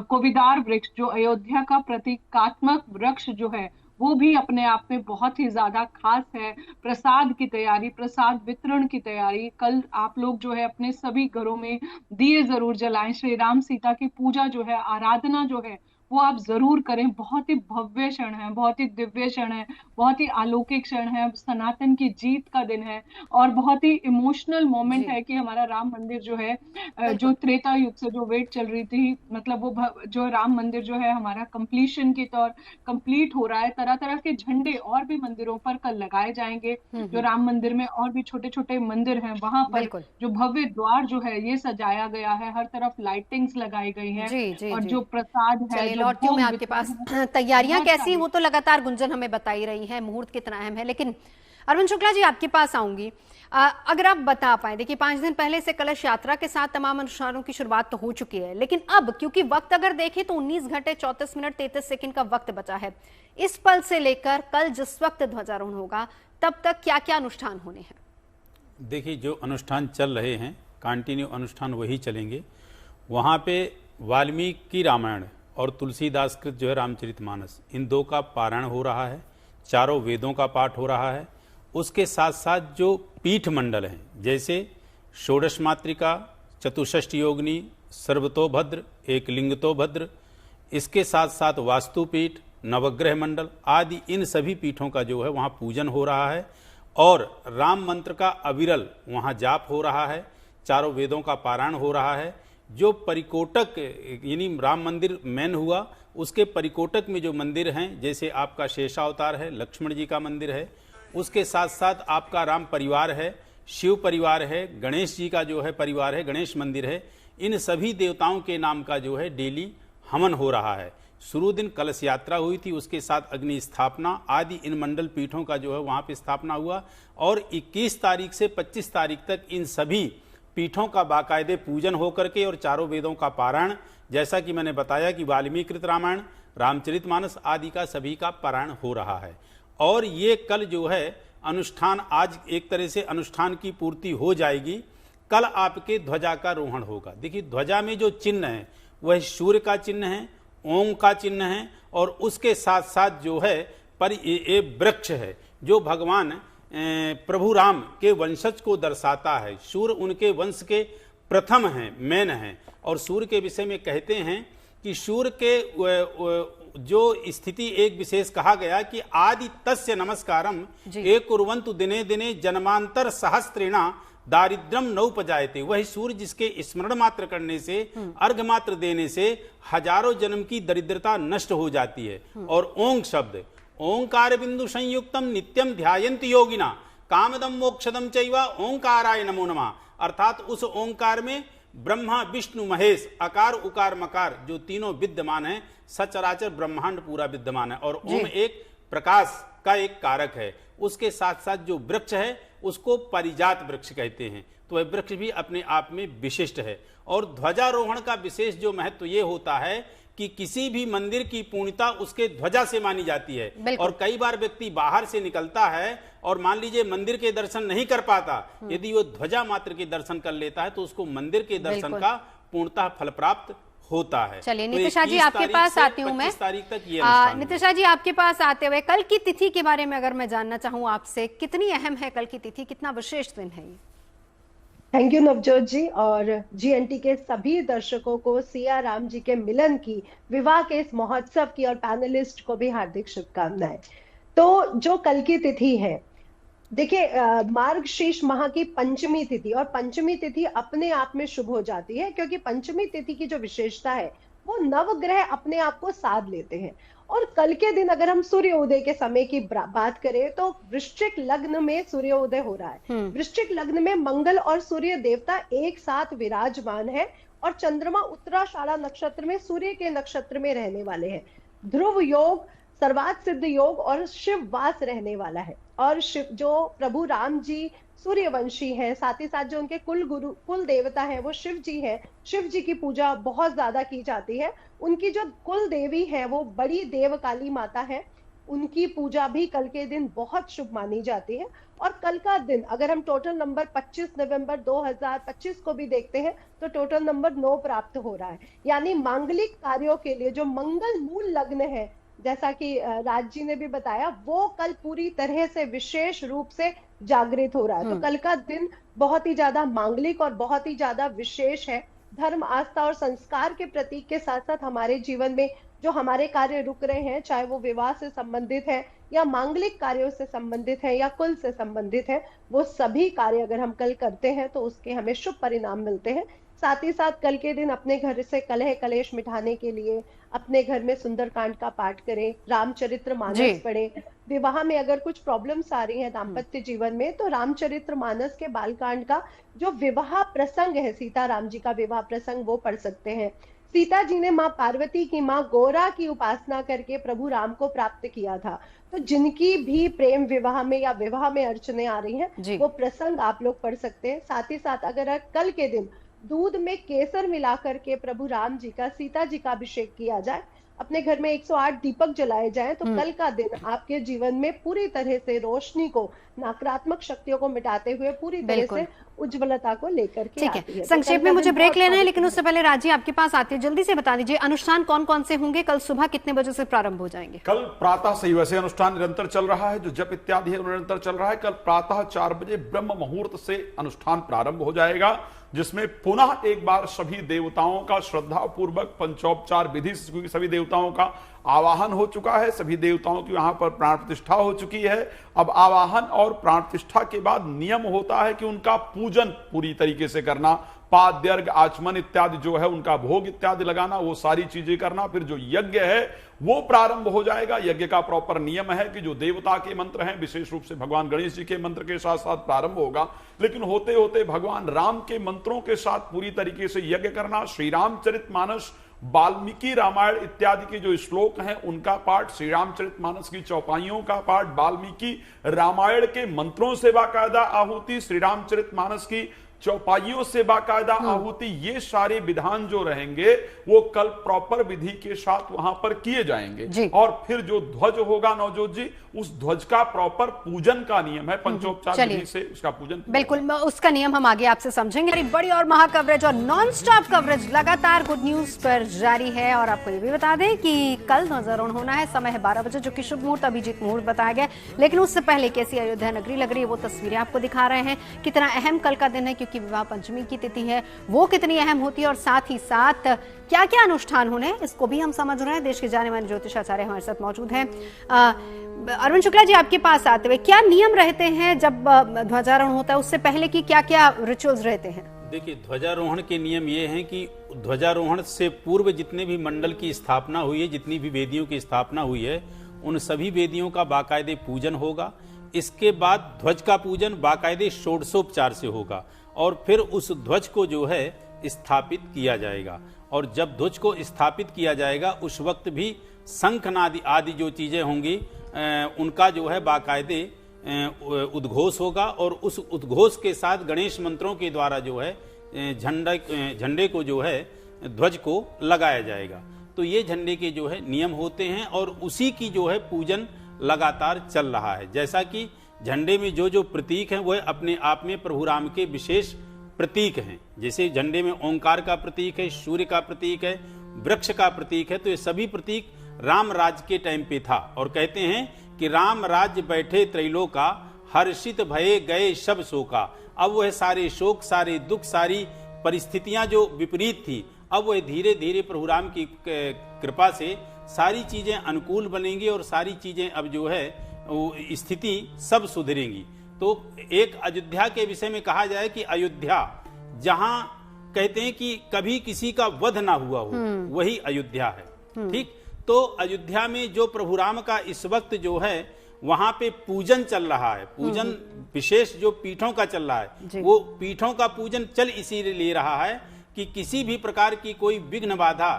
कोविदार वृक्ष जो अयोध्या का प्रतीकात्मक वृक्ष जो है वो भी अपने आप में बहुत ही ज्यादा खास है। प्रसाद की तैयारी, प्रसाद वितरण की तैयारी, कल आप लोग जो है अपने सभी घरों में दिए जरूर जलाएं। श्री राम सीता की पूजा जो है, आराधना जो है वो आप जरूर करें। बहुत ही भव्य क्षण है, बहुत ही दिव्य क्षण है, बहुत ही अलौकिक क्षण है, सनातन की जीत का दिन है और बहुत ही इमोशनल मोमेंट है कि हमारा राम मंदिर जो है जो त्रेता युग से जो वेट चल रही थी, मतलब वो जो राम मंदिर जो है हमारा कंप्लीशन की तौर कंप्लीट हो रहा है। तरह तरह के झंडे और भी मंदिरों पर कल लगाए जाएंगे। जो राम मंदिर में और भी छोटे छोटे मंदिर हैं वहां पर जो भव्य द्वार जो है ये सजाया गया है, हर तरफ लाइटिंग्स लगाई गई है और जो प्रसाद है लौटती हूं मैं आपके पास। तैयारियां कैसी वो तो लगातार गुंजन हमें बताई रही है, मुहूर्त कितना अहम है, लेकिन अरविंद शुक्ला जी आपके पास आऊंगी। अगर आप बता पाए, देखिए 5 दिन पहले से कलश यात्रा के साथ तमाम अनुष्ठानों की शुरुआत तो हो चुकी है, लेकिन अब क्योंकि वक्त अगर देखें तो 19 घंटे 34 मिनट 33 सेकंड का वक्त बचा है, इस पल से लेकर कल जिस वक्त ध्वजारोहण होगा तब तक क्या क्या अनुष्ठान होने हैं? देखिए जो अनुष्ठान चल रहे हैं कंटिन्यू अनुष्ठान वही चलेंगे। वहाँ पे वाल्मीकि रामायण और तुलसीदास कृत जो है रामचरितमानस, इन दो का पारायण हो रहा है, चारों वेदों का पाठ हो रहा है। उसके साथ साथ जो पीठ मंडल हैं, जैसे षोडश मातृका, चतुष्षष्टि योगिनी, सर्वतोभद्र, एक लिंगतोभद्र, इसके साथ साथ वास्तुपीठ, नवग्रह मंडल आदि, इन सभी पीठों का जो है वहाँ पूजन हो रहा है और राम मंत्र का अविरल वहाँ जाप हो रहा है, चारों वेदों का पारायण हो रहा है। जो परिकोटक यानी राम मंदिर मेन हुआ, उसके परिकोटक में जो मंदिर हैं, जैसे आपका शेषावतार है, लक्ष्मण जी का मंदिर है, उसके साथ साथ आपका राम परिवार है, शिव परिवार है, गणेश जी का जो है परिवार है, गणेश मंदिर है, इन सभी देवताओं के नाम का जो है डेली हवन हो रहा है। शुरू दिन कलश यात्रा हुई थी, उसके साथ अग्नि स्थापना आदि इन मंडल पीठों का जो है वहाँ पे स्थापना हुआ और 21 तारीख से 25 तारीख तक इन सभी पीठों का बाकायदे पूजन हो करके और चारों वेदों का पारायण, जैसा कि मैंने बताया कि वाल्मीकि रामायण, रामचरितमानस आदि का सभी का पारायण हो रहा है। और ये कल जो है अनुष्ठान, आज एक तरह से अनुष्ठान की पूर्ति हो जाएगी। कल आपके ध्वजा का रोहण होगा। देखिए ध्वजा में जो चिन्ह है वह सूर्य का चिन्ह है, ओम का चिन्ह है और उसके साथ साथ जो है पर ये वृक्ष है जो भगवान प्रभु राम के वंशज को दर्शाता है। सूर्य उनके वंश के प्रथम हैं, मेन हैं। और सूर्य के विषय में कहते हैं कि सूर्य के जो स्थिति एक विशेष कहा गया कि आदि तस्य नमस्कारम एक कुर्वन्तु दिने दिने जन्मांतर सहस्त्रेणा दारिद्रम नौपजायते। वही सूर्य जिसके स्मरण मात्र करने से, अर्घ मात्र देने से हजारों जन्म की दरिद्रता नष्ट हो जाती है। और ओंग शब्द, ओंकार बिंदु संयुक्तम नित्यम ध्यायन्ति योगिना कामदम मोक्षदम चैव ओंकाराय नमो नमः। अर्थात उस ओंकार में ब्रह्मा विष्णु महेश अकार उकार मकार जो तीनों विद्यमान है, सचराचर ब्रह्मांड पूरा विद्यमान है। और ओम एक प्रकाश का एक कारक है। उसके साथ साथ जो वृक्ष है उसको परिजात वृक्ष कहते हैं, तो वह वृक्ष भी अपने आप में विशिष्ट है। और ध्वजारोहण का विशेष जो महत्व ये होता है कि किसी भी मंदिर की पूर्णता उसके ध्वजा से मानी जाती है। और कई बार व्यक्ति बाहर से निकलता है और मान लीजिए मंदिर के दर्शन नहीं कर पाता, यदि वो ध्वजा मात्र के दर्शन कर लेता है तो उसको मंदिर के दर्शन का पूर्णतः फल प्राप्त होता है। चलिए नितिशा जी आपके पास आती हूँ मैं। तारीख तक ये नितिशा जी आपके पास आते हुए कल की तिथि के बारे में अगर मैं जानना चाहूँ आपसे, कितनी अहम है कल की तिथि, कितना विशेष दिन है ये? थैंक यू नवजोत जी और जीएनटी के सभी दर्शकों को सिया राम जी के मिलन की, विवाह के इस महोत्सव की और पैनलिस्ट को भी हार्दिक शुभकामनाएं। तो जो कल की तिथि है, देखिए मार्गशीर्ष माह की पंचमी तिथि, और पंचमी तिथि अपने आप में शुभ हो जाती है क्योंकि पंचमी तिथि की जो विशेषता है वो नवग्रह अपने आप को साध लेते हैं। और कल के दिन अगर हम सूर्योदय के समय की बात करें तो वृश्चिक लग्न में सूर्योदय हो रहा है। वृश्चिक लग्न में मंगल और सूर्य देवता एक साथ विराजमान है और चंद्रमा उत्तराषाढ़ा नक्षत्र में सूर्य के नक्षत्र में रहने वाले हैं। ध्रुव योग, सर्वार्थ सिद्ध योग और शिव वास रहने वाला है। और शिव जो प्रभु राम जी सूर्यवंशी हैं, साथ ही साथ जो उनके कुल गुरु, कुल देवता है वो शिव जी है। शिव जी की पूजा बहुत ज्यादा की जाती है। उनकी जो कुल देवी है वो बड़ी देव काली माता है, उनकी पूजा भी कल के दिन बहुत शुभ मानी जाती है। और कल का दिन अगर हम टोटल नंबर 25 नवंबर 2025 को भी देखते हैं तो टोटल नंबर 9 प्राप्त हो रहा है। यानी मांगलिक कार्यों के लिए जो मंगल मूल लग्न है, जैसा कि राज जी ने भी बताया, वो कल पूरी तरह से विशेष रूप से जागृत हो रहा है। तो कल का दिन बहुत ही ज्यादा मांगलिक और बहुत ही ज्यादा विशेष है। धर्म, आस्था और संस्कार के प्रतीक के साथ साथ हमारे जीवन में जो हमारे कार्य रुक रहे हैं, चाहे वो विवाह से संबंधित है या मांगलिक कार्यों से संबंधित है या कुल से संबंधित है, वो सभी कार्य अगर हम कल करते हैं तो उसके हमें शुभ परिणाम मिलते हैं। साथ ही साथ कल के दिन अपने घर से कलह कलेश मिटाने के लिए अपने घर में सुंदरकांड का पाठ करें, रामचरित्र मानस पढ़ें। विवाह में अगर कुछ प्रॉब्लम्स आ रही हैं दाम्पत्य जीवन में तो रामचरित्र मानस के बालकांड का जो विवाह प्रसंग है, सीता राम जी का विवाह प्रसंग, वो पढ़ सकते हैं। सीता जी ने माँ पार्वती की माँ गौरा की उपासना करके प्रभु राम को प्राप्त किया था। तो जिनकी भी प्रेम विवाह में या विवाह में अड़चने आ रही हैं, वो प्रसंग आप लोग पढ़ सकते हैं। साथ ही साथ अगर कल के दिन दूध में केसर मिलाकर के प्रभु राम जी का, सीता जी का अभिषेक किया जाए, अपने घर में 108 दीपक जलाए जाएं, तो कल का दिन आपके जीवन में पूरी तरह से रोशनी को, नकारात्मक शक्तियों को मिटाते हुए पूरी तरह से उज्ज्वलता को लेकर के ठीक आती है। है। संक्षेप में मुझे ब्रेक लेना है, लेकिन उससे पहले राजी आपके पास आती है, जल्दी से बता दीजिए अनुष्ठान कौन कौन से होंगे, कल सुबह कितने बजे से प्रारंभ हो जाएंगे? कल प्रातः से ही वैसे अनुष्ठान निरंतर चल रहा है, जो जप इत्यादि है निरंतर चल रहा है। कल प्रातः 4 बजे ब्रह्म मुहूर्त से अनुष्ठान प्रारंभ हो जाएगा, जिसमें पुनः एक बार सभी देवताओं का श्रद्धा पूर्वक पंचोपचार विधि से, क्योंकि सभी देवताओं का आवाहन हो चुका है, सभी देवताओं की वहां पर प्राण प्रतिष्ठा हो चुकी है। अब आवाहन और प्राण प्रतिष्ठा के बाद नियम होता है कि उनका पूजन पूरी तरीके से करना, पाद्य अर्घ आचमन इत्यादि जो है उनका भोग इत्यादि लगाना, वो सारी चीजें करना। फिर जो यज्ञ है वो प्रारंभ हो जाएगा। यज्ञ का प्रॉपर नियम है कि जो देवता के मंत्र हैं, विशेष रूप से भगवान गणेश जी के मंत्र के साथ साथ प्रारंभ होगा, लेकिन होते होते भगवान राम के मंत्रों के साथ पूरी तरीके से यज्ञ करना। श्री रामचरितमानस, वाल्मीकि रामायण इत्यादि के जो श्लोक हैं उनका पाठ, श्री रामचरितमानस की चौपाइयों का पाठ, वाल्मीकि रामायण के मंत्रों से बाकायदा आहुति, श्री रामचरितमानस की चौपाइयों से बाकायदा आहुति, ये सारे विधान जो रहेंगे वो कल प्रॉपर विधि के साथ वहां पर किए जाएंगे। और फिर जो ध्वज होगा नवजोत जी, उस ध्वज का प्रॉपर पूजन का नियम है, पंचोपचार विधि से उसका पूजन। बिल्कुल, उसका नियम हम आगे आपसे समझेंगे। बड़ी और महा कवरेज और नॉन स्टॉप कवरेज लगातार गुड न्यूज पर जारी है। और आपको ये भी बता दें कि कल ध्वजारोहण होना है, समय है 12 बजे, जो कि शुभ मुहूर्त अभिजीत मुहूर्त बताया गया। लेकिन उससे पहले कैसी अयोध्या नगरी लग रही है वो तस्वीरें आपको दिखा रहे हैं। कितना अहम कल का दिन है, क्योंकि विवाह पंचमी की तिथि है, वो कितनी अहम होती है और साथ ही साथ क्या क्या अनुष्ठान होने हैं इसको भी हम समझ रहे हैं। देश के जाने माने ज्योतिषाचार्य हमारे साथ मौजूद हैं। अरविंद शुक्ला जी, आपके पास आते हुए क्या नियम रहते हैं जब ध्वजारोहण होता है, उससे पहले की क्या क्या रिचुअल्स रहते हैं? देखिए, ध्वजारोहण के नियम ये हैं कि ध्वजारोहण से पूर्व जितने भी मंडल की स्थापना हुई है, जितनी भी वेदियों की स्थापना हुई है, उन सभी वेदियों का बाकायदे पूजन होगा। इसके बाद ध्वज का पूजन बाकायदे षोडशोपचार से होगा और फिर उस ध्वज को जो है स्थापित किया जाएगा। और जब ध्वज को स्थापित किया जाएगा उस वक्त भी शंखनाद आदि जो चीजें होंगी उनका जो है बाकायदे उद्घोष होगा। और उस उद्घोष के साथ गणेश मंत्रों के द्वारा जो है झंडे को जो है ध्वज को लगाया जाएगा। तो ये झंडे के जो है नियम होते हैं और उसी की जो है पूजन लगातार चल रहा है। जैसा कि झंडे में जो जो प्रतीक हैं वह अपने आप में प्रभु राम के विशेष प्रतीक हैं। जैसे झंडे में ओंकार का प्रतीक है, सूर्य का प्रतीक है, वृक्ष का प्रतीक है। तो ये सभी प्रतीक राम राज्य के टाइम पे था। और कहते हैं कि राम राज्य बैठे त्रैलोका, हर्षित भये गए सब शोका। अब वह सारे शोक, सारे दुख, सारी परिस्थितियां जो विपरीत थी, अब वह धीरे धीरे प्रभु राम की कृपा से सारी चीजें अनुकूल बनेंगी और सारी चीजें अब जो है स्थिति सब सुधरेंगी। तो एक अयोध्या के विषय में कहा जाए कि अयोध्या जहां कहते हैं कि कभी किसी का वध ना हुआ हो, वही अयोध्या है। ठीक, तो अयोध्या में जो प्रभु राम का इस वक्त जो है वहां पे पूजन चल रहा है। पूजन विशेष जो पीठों का चल रहा है, वो पीठों का पूजन चल इसीलिए रहा है कि किसी भी प्रकार की कोई विघ्न बाधा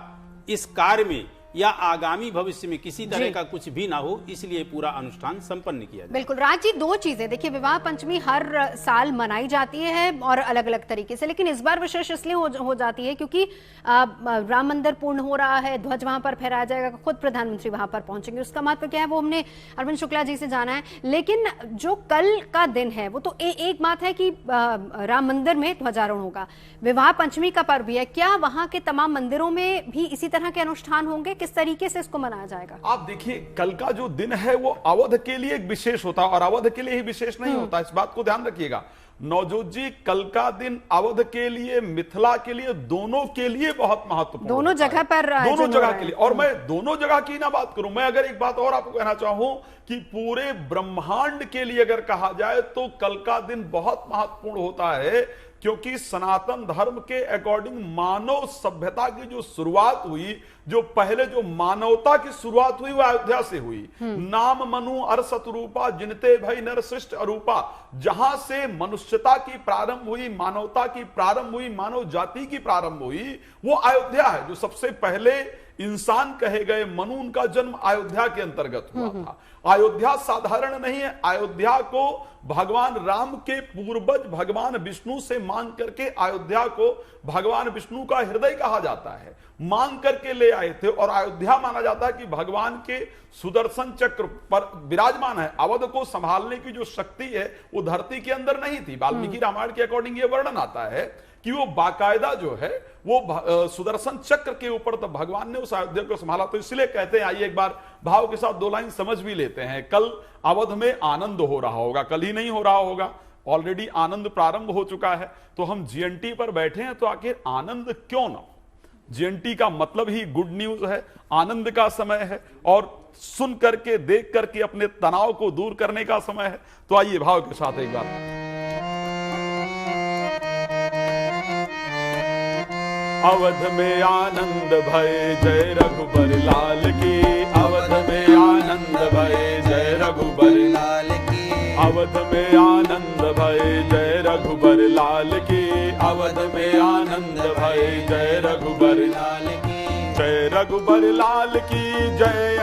इस कार्य में या आगामी भविष्य में किसी तरह का कुछ भी ना हो, इसलिए पूरा अनुष्ठान संपन्न किया जाए। बिल्कुल राज जी, दो चीजें देखिए, विवाह पंचमी हर साल मनाई जाती है और अलग अलग तरीके से, लेकिन इस बार विशेष इसलिए हो जाती है क्योंकि राम मंदिर पूर्ण हो रहा है, ध्वज वहां पर फहराया जाएगा, खुद प्रधानमंत्री वहां पर पहुंचेंगे। उसका महत्व क्या है वो हमने अरविंद शुक्ला जी से जाना है। लेकिन जो कल का दिन है वो तो एक बात है कि राम मंदिर में ध्वजारोहण होगा, विवाह पंचमी का पर्व भी है। क्या वहां के तमाम मंदिरों में भी इसी तरह के अनुष्ठान होंगे? किस तरीके से इसको मनाया जाएगा? आप देखिए, कल का जो दिन है वो अवध के लिए एक विशेष होता है और अवध के लिए ही विशेष नहीं होता, इस बात को ध्यान रखिएगा। नवजोत जी, कल का दिन अवध के लिए, मिथिला के लिए, दोनों के लिए बहुत महत्वपूर्ण, दोनों जगह पर, दोनों जगह के लिए। और मैं दोनों जगह की ना बात करूं, मैं अगर एक बात और आपको कहना चाहूं कि पूरे ब्रह्मांड के लिए अगर कहा जाए तो कल का दिन बहुत महत्वपूर्ण होता है, क्योंकि सनातन धर्म के अकॉर्डिंग मानव सभ्यता की जो शुरुआत हुई, जो पहले जो मानवता की शुरुआत हुई वो अयोध्या से हुई। नाम मनु अर सतरूपा जिनते भई नर श्रेष्ठ अरूपा, जहां से मनुष्यता की प्रारंभ हुई, मानवता की प्रारंभ हुई, मानव जाति की प्रारंभ हुई, वो अयोध्या है जो सबसे पहले इंसान कहे गए मनु, उनका जन्म अयोध्या के अंतर्गत हुआ था। अयोध्या साधारण नहीं है, अयोध्या को भगवान राम के पूर्वज भगवान विष्णु से मांग करके अयोध्या को भगवान विष्णु का हृदय कहा जाता है, मांग करके ले आए थे। और अयोध्या माना जाता है कि भगवान के सुदर्शन चक्र पर विराजमान है। अवध को संभालने की जो शक्ति है वो धरती के अंदर नहीं थी। वाल्मीकि रामायण के अकॉर्डिंग ये वर्णन आता है कि वो बाकायदा जो है वो सुदर्शन चक्र के ऊपर तो भगवान ने उस अयोध्या को संभाला। तो इसलिए कहते हैं, आइए एक बार भाव के साथ दो लाइन समझ भी लेते हैं। कल अवध में आनंद हो रहा होगा, कल ही नहीं हो रहा होगा, ऑलरेडी आनंद प्रारंभ हो चुका है। तो हम जीएनटी पर बैठे हैं, तो आखिर आनंद क्यों ना? जीएनटी का मतलब ही गुड न्यूज है, आनंद का समय है और सुन करके देख करके अपने तनाव को दूर करने का समय है। तो आइए भाव के साथ एक बार। अवध में आनंद भय जय रघुबर लाल की, अवध में आनंद भय जय रघुबर लाल की, अवध में आनंद भय जय रघुबर लाल की, अवध में आनंद भय जय रघुबर लाल की, जय रघुबर लाल की जय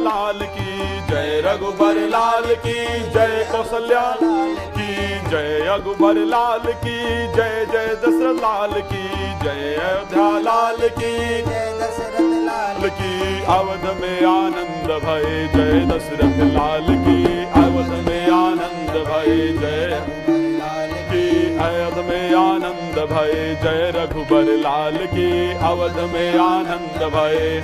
लाल की, जय रघुबर लाल की जय कौशल्या की, जय रघुबर लाल की जय जय दशरथ लाल की, जय अयोध्या लाल की जय दशरथ लाल की, अवध में आनंद भय जय दशरथ लाल की, अवध में आनंद भय जय लाल की, अवध में आनंद भय जय रघुबर लाल की, अवध में आनंद भय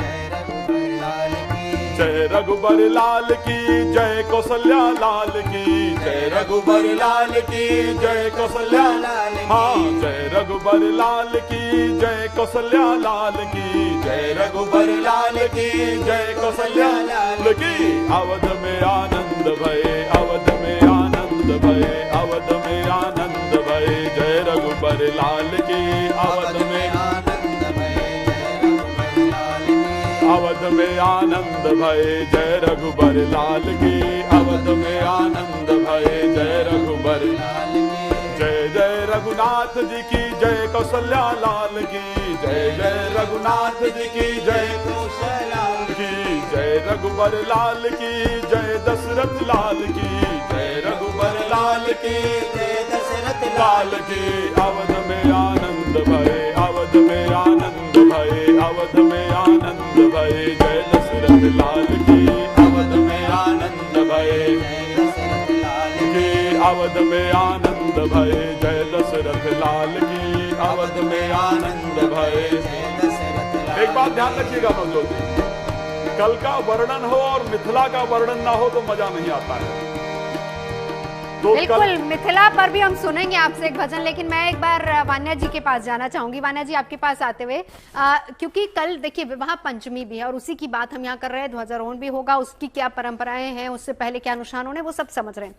जय रघुबर लाल की जय कौशल्या लाल की, जय रघुबर लाल की जय कौशल्या लाल की, हाँ जय रघुबर लाल की जय कौशल्या लाल की, जय रघुबर लाल की जय कौशल्या लाल की, अवध में आनंद भय, अवध में आनंद भय, अवध में आनंद भय जय रघुबर लाल की, अवध में आनंद भय अवध में आनंद भय जय रघुबर लाल की, अवध में आनंद भय जय रघुबर लाल की, जय जय रघुनाथ जी की जय कौशल्या लाल की, जय जय रघुनाथ जी की जय कौशल्या लाल की, जय रघुबर लाल की जय दशरथ लाल की, जय रघुबर लाल की जय दशरथ लाल की, अवध में आनंद भय, अवध में आनंद भय, अवध में आनंद भय जय दशरथ लाल की, अवध में आनंद भय जय दशरथ लाल की, अवध में आनंद भय जय दशरथ लाल की, अवध में आनंद भय जय दशरथ लाल। एक बात ध्यान रखिएगा दोस्तों, कल का वर्णन हो और मिथिला का वर्णन ना हो तो मजा नहीं आता है। तो बिल्कुल, मिथिला पर भी हम सुनेंगे आपसे एक भजन, लेकिन मैं एक बार वान्या जी के पास जाना चाहूंगी। वान्या जी, आपके पास आते हुए क्योंकि कल देखिए विवाह पंचमी भी है और उसी की बात हम यहाँ कर रहे हैं, ध्वजारोहण भी होगा, उसकी क्या परंपराएं हैं, उससे पहले क्या अनुष्ठान होने, वो सब समझ रहे हैं।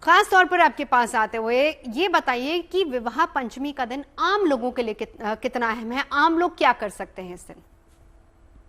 खास तौर पर आपके पास आते हुए ये बताइए कि विवाह पंचमी का दिन आम लोगों के लिए कितना अहम है, आम लोग क्या कर सकते हैं इस दिन?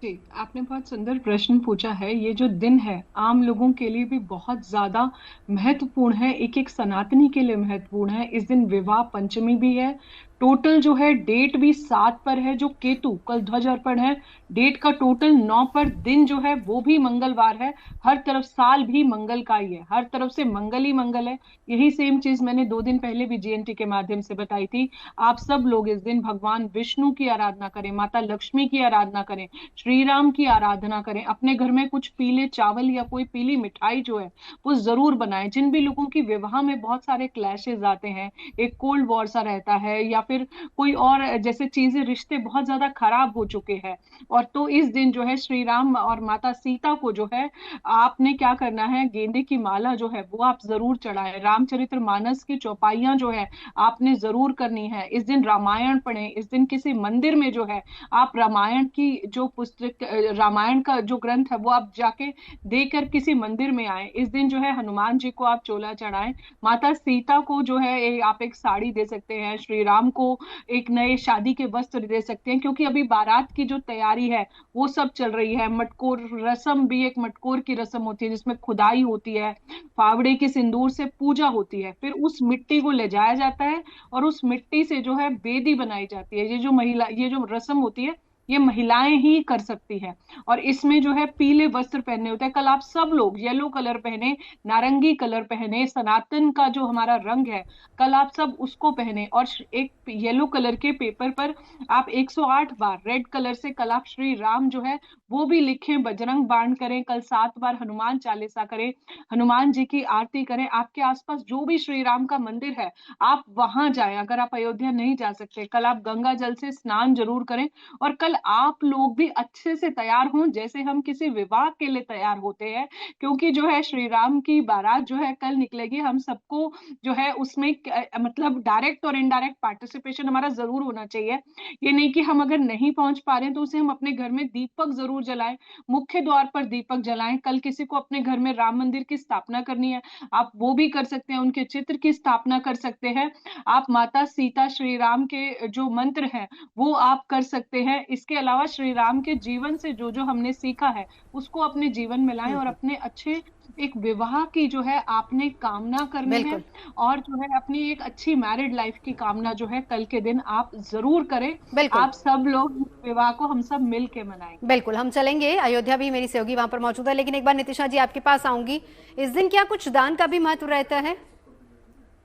जी, आपने बहुत सुंदर प्रश्न पूछा है। ये जो दिन है आम लोगों के लिए भी बहुत ज्यादा महत्वपूर्ण है, एक एक सनातनी के लिए महत्वपूर्ण है। इस दिन विवाह पंचमी भी है, टोटल जो है डेट भी 7 पर है, जो केतु कल ध्वज अर्पण है, डेट का टोटल 9 पर, दिन जो है वो भी मंगलवार है, हर तरफ साल भी मंगल का ही है, हर तरफ से मंगल ही मंगल है। यही सेम चीज मैंने 2 दिन पहले भी जीएनटी के माध्यम से बताई थी। आप सब लोग इस दिन भगवान विष्णु की आराधना करें, माता लक्ष्मी की आराधना करें, श्री राम की आराधना करें, अपने घर में कुछ पीले चावल या कोई पीली मिठाई जो है वो जरूर बनाएं। जिन भी लोगों की विवाह में बहुत सारे क्लैशेस आते हैं, एक कोल्ड वॉर सा रहता है या फिर कोई और जैसे चीजें, रिश्ते बहुत ज्यादा खराब हो चुके हैं, और तो इस दिन जो है श्री राम और माता सीता को जो है आपने क्या करना है, गेंदे की माला जो है वो आप जरूर चढ़ाएं। रामचरितमानस की चौपाइयां जो है आपने जरूर करनी है। इस दिन रामायण पढ़ें, इस दिन किसी मंदिर में जो है आप रामायण की जो पुस्तक, रामायण का जो ग्रंथ है वो आप जाके देकर किसी मंदिर में आए। इस दिन जो है हनुमान जी को आप चोला चढ़ाएं, माता सीता को जो है आप एक साड़ी दे सकते हैं, श्री राम को एक नए शादी के वस्त्र दे सकते हैं, क्योंकि अभी बारात की जो तैयारी है वो सब चल रही है। मटकोर रस्म भी, एक मटकोर की रस्म होती है जिसमें खुदाई होती है, फावड़े के सिंदूर से पूजा होती है, फिर उस मिट्टी को ले जाया जाता है और उस मिट्टी से जो है वेदी बनाई जाती है। ये जो रस्म होती है ये महिलाएं ही कर सकती हैं। और इसमें जो है पीले वस्त्र पहनने होते हैं। कल आप सब लोग येलो कलर पहने, नारंगी कलर पहने, सनातन का जो हमारा रंग है कल आप सब उसको पहने, और एक येलो कलर के पेपर पर आप 108 बार रेड कलर से कल आप श्री राम जो है वो भी लिखें, बजरंग बाण करें, कल 7 बार हनुमान चालीसा करें, हनुमान जी की आरती करें। आपके आसपास जो भी श्री राम का मंदिर है आप वहां जाएं। अगर आप अयोध्या नहीं जा सकते, कल आप गंगा जल से स्नान जरूर करें। और कल आप लोग भी अच्छे से तैयार हों, जैसे हम किसी विवाह के लिए तैयार होते हैं, क्योंकि जो है श्री राम की बारात जो है कल निकलेगी। हम सबको जो है उसमें मतलब डायरेक्ट और इनडायरेक्ट पार्टिसिपेशन हमारा जरूर होना चाहिए। ये नहीं कि हम अगर नहीं पहुंच पा रहे हैं तो उसे हम अपने घर में दीपक जरूर जलाएं, मुख्य द्वार पर दीपक जलाएं। कल किसी को अपने घर में राम मंदिर की स्थापना करनी है, आप वो भी कर सकते हैं, उनके चित्र की स्थापना कर सकते हैं। आप माता सीता श्री राम के जो मंत्र हैं वो आप कर सकते हैं। इसके अलावा श्री राम के जीवन से जो जो हमने सीखा है उसको अपने जीवन में लाएं, और अपने अच्छे एक विवाह की जो है आपने कामना करनी है, और जो है अपनी एक अच्छी मैरिड लाइफ की कामना जो है कल के दिन आप जरूर करें। आप सब लोग विवाह को हम सब मिल के मनाएंगे। बिल्कुल, हम चलेंगे। अयोध्या भी मेरी सहयोगी वहां पर मौजूद है, लेकिन एक बार नितिशा जी आपके पास आऊंगी। इस दिन क्या कुछ दान का भी महत्व रहता है?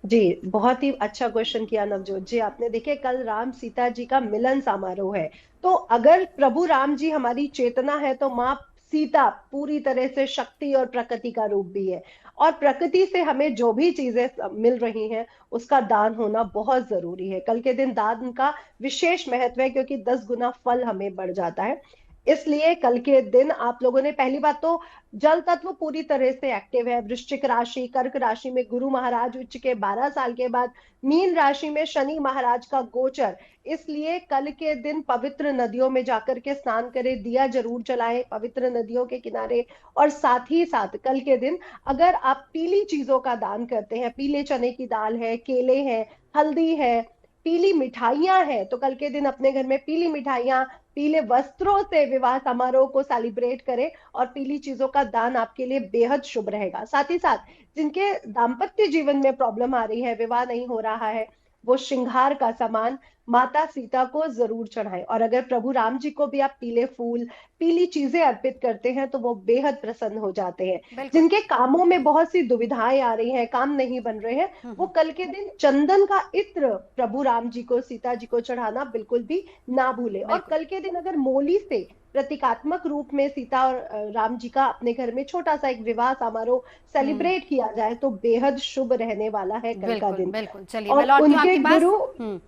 जी, बहुत ही अच्छा क्वेश्चन किया नवजोत जी आपने। देखिए, कल राम सीता जी का मिलन समारोह है, तो अगर प्रभु राम जी हमारी चेतना है तो माँ सीता पूरी तरह से शक्ति और प्रकृति का रूप भी है, और प्रकृति से हमें जो भी चीजें मिल रही हैं उसका दान होना बहुत जरूरी है। कल के दिन दान का विशेष महत्व है, क्योंकि 10 गुना फल हमें बढ़ जाता है। इसलिए कल के दिन आप लोगों ने, पहली बात तो जल तत्व पूरी तरह से एक्टिव है। वृश्चिक राशि, कर्क राशि में गुरु महाराज उच्च के 12 साल के बाद, मीन राशि में शनि महाराज का गोचर, इसलिए कल के दिन पवित्र नदियों में जाकर के स्नान करें, दिया जरूर जलाएं पवित्र नदियों के किनारे। और साथ ही साथ कल के दिन अगर आप पीली चीजों का दान करते हैं, पीले चने की दाल है, केले हैं, हल्दी है, पीली मिठाइयां हैं, तो कल के दिन अपने घर में पीली मिठाइयां, पीले वस्त्रों से विवाह समारोह को सेलिब्रेट करें, और पीली चीजों का दान आपके लिए बेहद शुभ रहेगा। साथ ही साथ जिनके दाम्पत्य जीवन में प्रॉब्लम आ रही है, विवाह नहीं हो रहा है, वो श्रृंगार का सामान माता सीता को जरूर चढ़ाएं। और अगर प्रभु राम जी को भी आप पीले फूल, पीली चीजें अर्पित करते हैं तो वो बेहद प्रसन्न हो जाते हैं। जिनके कामों में बहुत सी दुविधाएं आ रही हैं, काम नहीं बन रहे हैं, वो कल के दिन चंदन का इत्र प्रभु राम जी को, सीता जी को चढ़ाना बिल्कुल भी ना भूले। और कल के दिन अगर मोली से प्रतीकात्मक रूप में सीता और राम जी का अपने घर में छोटा सा एक विवाह समारोह सेलिब्रेट किया जाए तो बेहद शुभ रहने वाला है कल का दिन। बिल्कुल, चलिए और उनके गुरु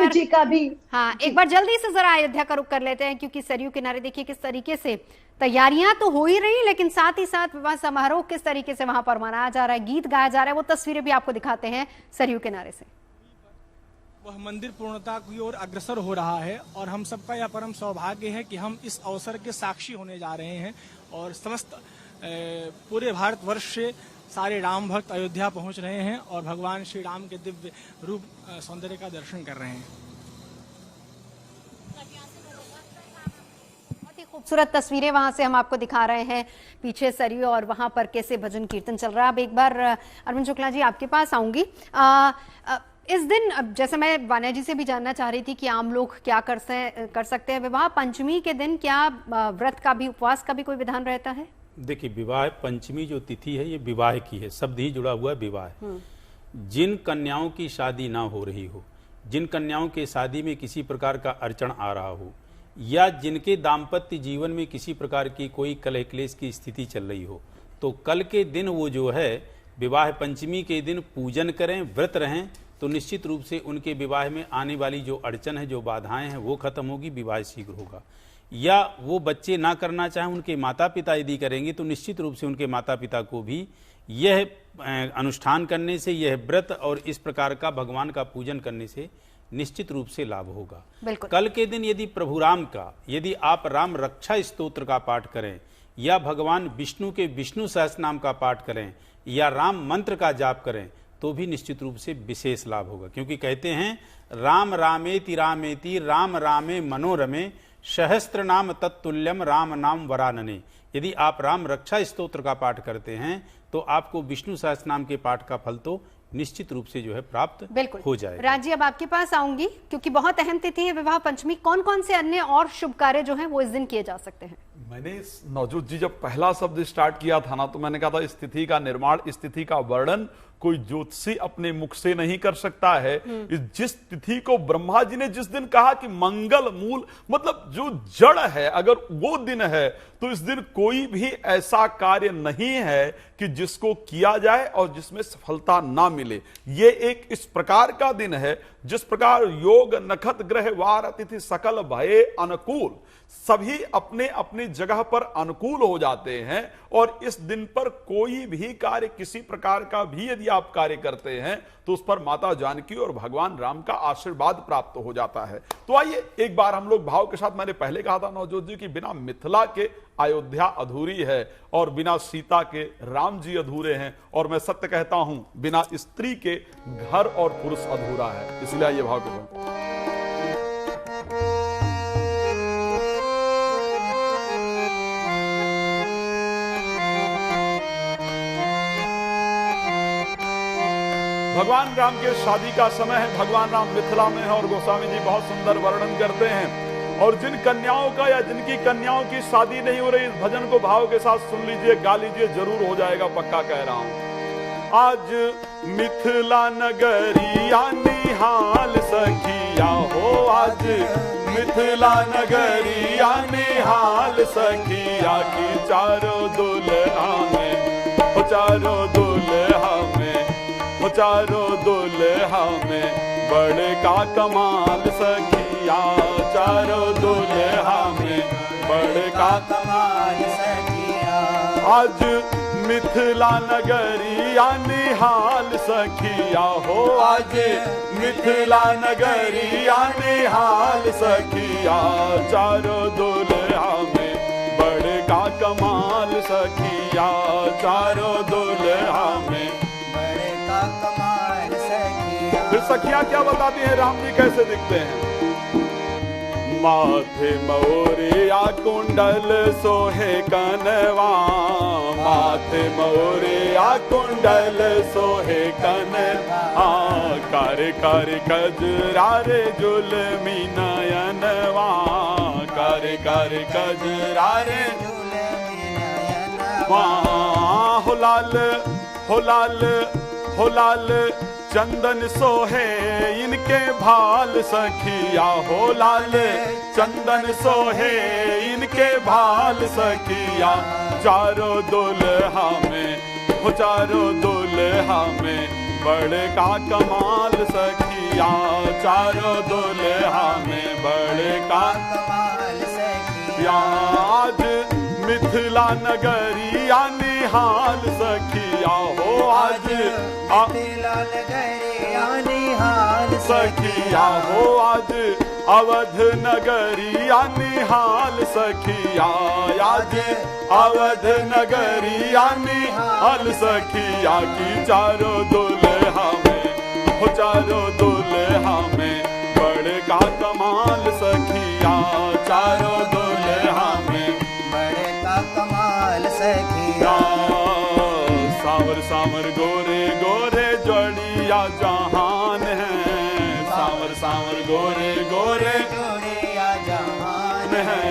जी का भी, हाँ, एक बार जल्दी से जरा अयोध्या का रुख कर लेते हैं, क्योंकि सरयू किनारे देखिए किस तरीके से तैयारियां तो हो ही रही, लेकिन साथ ही साथ विवाह समारोह किस तरीके से वहां पर मनाया जा रहा है, गीत गाया जा रहा है, वो तस्वीरें भी आपको दिखाते हैं सरयू किनारे से। वह मंदिर पूर्णता की ओर अग्रसर हो रहा है, और हम सबका यह परम सौभाग्य है कि हम इस अवसर के साक्षी होने जा रहे हैं। और समस्त पूरे भारतवर्ष से सारे राम भक्त अयोध्या पहुंच रहे हैं और भगवान श्री राम के दिव्य रूप सौंदर्य का दर्शन कर रहे हैं। बहुत ही खूबसूरत तस्वीरें वहां से हम आपको दिखा रहे हैं, पीछे सरयू और वहां पर कैसे भजन कीर्तन चल रहा है। अब एक बार अरविंद शुक्ला जी आपके पास आऊंगी। इस दिन, जैसे मैं वान्या जी से भी जानना चाह रही थी कि आम लोग क्या कर सकते हैं, विवाह पंचमी के दिन क्या व्रत का भी, उपवास का भी कोई विधान रहता है? देखिए, विवाह पंचमी जो तिथि है ये विवाह की है, शब्द ही जुड़ा हुआ है विवाह। जिन कन्याओं की शादी ना हो रही हो, जिन कन्याओं के शादी में किसी प्रकार का अड़चन आ रहा हो, या जिनके दाम्पत्य जीवन में किसी प्रकार की कोई कलह क्लेश की स्थिति चल रही हो, तो कल के दिन वो जो है विवाह पंचमी के दिन पूजन करें, व्रत रहें, तो निश्चित रूप से उनके विवाह में आने वाली जो अड़चन है, जो बाधाएं हैं, वो खत्म होगी, विवाह शीघ्र होगा। या वो बच्चे ना करना चाहें, उनके माता पिता यदि करेंगे तो निश्चित रूप से उनके माता पिता को भी यह अनुष्ठान करने से, यह व्रत और इस प्रकार का भगवान का पूजन करने से निश्चित रूप से लाभ होगा। कल के दिन यदि प्रभु राम का, यदि आप राम रक्षा स्तोत्र का पाठ करें, या भगवान विष्णु के विष्णु सहस्त्र नाम का पाठ करें, या राम मंत्र का जाप करें, तो भी निश्चित रूप से विशेष लाभ होगा। क्योंकि कहते हैं राम रामेति रामेति राम रामे मनोरमे सहस्त्र नाम तत्तुल्यम राम नाम वरानने। यदि आप राम रक्षा स्तोत्र का पाठ करते हैं तो आपको विष्णु सहस्त्र नाम के पाठ का फल तो निश्चित रूप से जो है प्राप्त बिल्कुल हो जाएगा। राजी, अब आपके पास आऊंगी क्योंकि बहुत अहम तिथि है विवाह पंचमी। कौन कौन से अन्य और शुभ कार्य जो हैं वो इस दिन किए जा सकते हैं? मैंने नवजोत जी जब पहला शब्द स्टार्ट किया था ना, तो मैंने कहा था इस तिथि का निर्माण, इस तिथि का वर्णन कोई ज्योतिषी अपने मुख से नहीं कर सकता है। जिस तिथि को ब्रह्मा जी ने जिस दिन कहा कि मंगल मूल, मतलब जो जड़ है, अगर वो दिन है तो इस दिन कोई भी ऐसा कार्य नहीं है कि जिसको किया जाए और जिसमें सफलता ना मिले। ये एक इस प्रकार का दिन है जिस प्रकार योग नखत ग्रह वार अतिथि सकल भये अनुकूल, सभी अपने अपनी जगह पर अनुकूल हो जाते हैं और इस दिन पर कोई भी कार्य, किसी प्रकार का भी यदि आप कार्य करते हैं तो उस पर माता जानकी और भगवान राम का आशीर्वाद प्राप्त हो जाता है। तो आइए एक बार हम लोग भाव के साथ, मैंने पहले कहा था नवजोत जी की बिना मिथिला के अयोध्या अधूरी है और बिना सीता के राम जी अधूरे हैं, और मैं सत्य कहता हूं बिना स्त्री के घर और पुरुष अधूरा है। इसलिए आइए भाव के साथ। भगवान राम के शादी का समय है, भगवान राम मिथिला में है और गोस्वामी जी बहुत सुंदर वर्णन करते हैं। और जिन कन्याओं का या जिनकी कन्याओं की शादी नहीं हो रही, इस भजन को भाव के साथ सुन लीजिए, गा लीजिए, जरूर हो जाएगा, पक्का कह रहा हूं। आज मिथिला नगरिया निहाल सखिया हो, आज मिथिला नगरिया निहाल सखिया की चारों दुल्हा में, हो चारों दुल्हा में, हो चारों दुल्हा में बड़े का कमाल सखिया, चारों दुल्हा में बड़े का कमाल सखिया। आज मिथिला नगरिया निहाल सखिया हो, आज मिथिला नगरिया निहाल सखिया, चारों दुल्हा में बड़े का कमाल सखिया, चारों दुल्हा में बड़े का कमाल सखिया। फिर सखिया क्या बताती हैं, राम जी कैसे दिखते हैं? माथे मोरिया कुंडल सोहे कनवा, माथे मोरिया कुंडल सोहे कनवा, कर कर कजरा रे जुलमी नयनवा, कर कर कजरा रे जुलमी नयनवा। हो लाल हो लाल हो लाल चंदन सोहे इनके भाल सखिया, हो लाल चंदन सोहे इनके भाल सखिया, चारों दुल्हा में, हो चारों दुल्हा में बड़े का कमाल सखिया, चारों दुल्हा में बड़े का कमाल सखिया। आज मिथिला नगरिया निहाल सखिया हो, आज मिथिला नगरिया निहाल सखिया हो, आज अवध नगरिया निहाल सखिया, आज अवध नगरिया निहाल सखिया की चारों दुल्हा में, हो चारों दुल्हा में बड़े का कमाल सखिया, चारों दुल्हा में बड़े का कमाल सखिया। सावर सावर गोरे गोरे जोड़िया जहान है, सावर सावर गोरे गोरे जोड़िया जहान है,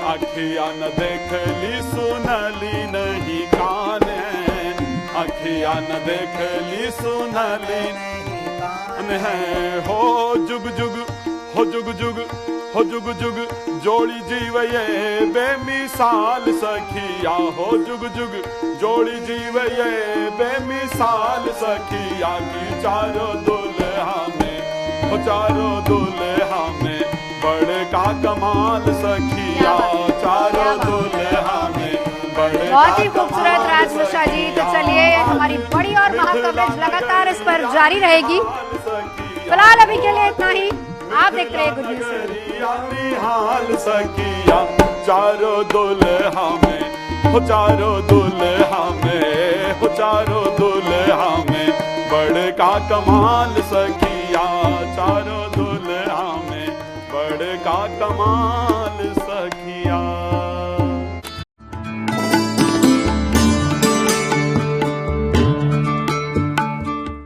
अखिया न देखली सुनली नहीं कान है, अखिया न देखली सुनली नहीं कान है। हो जुग जुग हो जुग जुग हो जुग जुग जोड़ी जीवये बेमिसाल सखिया, हो जुग जुग जोड़ी जीवये बेमिसाल सखिया की चारों दुल्हा में, हो चारों दुल्हा में बड़े का कमाल सखिया, चारों दुल्हा में बड़े। बहुत ही खूबसूरत राजमशा जी। तो चलिए हमारी बड़ी और महाकवरेज लगातार इस पर जारी रहेगी। फिलहाल अभी के लिए इतना ही, आप देखते रहिए गुड न्यूज़। हाल सखिया चारों दुल्हा में, हो चारों दुल्हा में, हो चारों दुल्हा में बड़े का कमाल सखिया, चारों दुल्हा में बड़े का कमाल।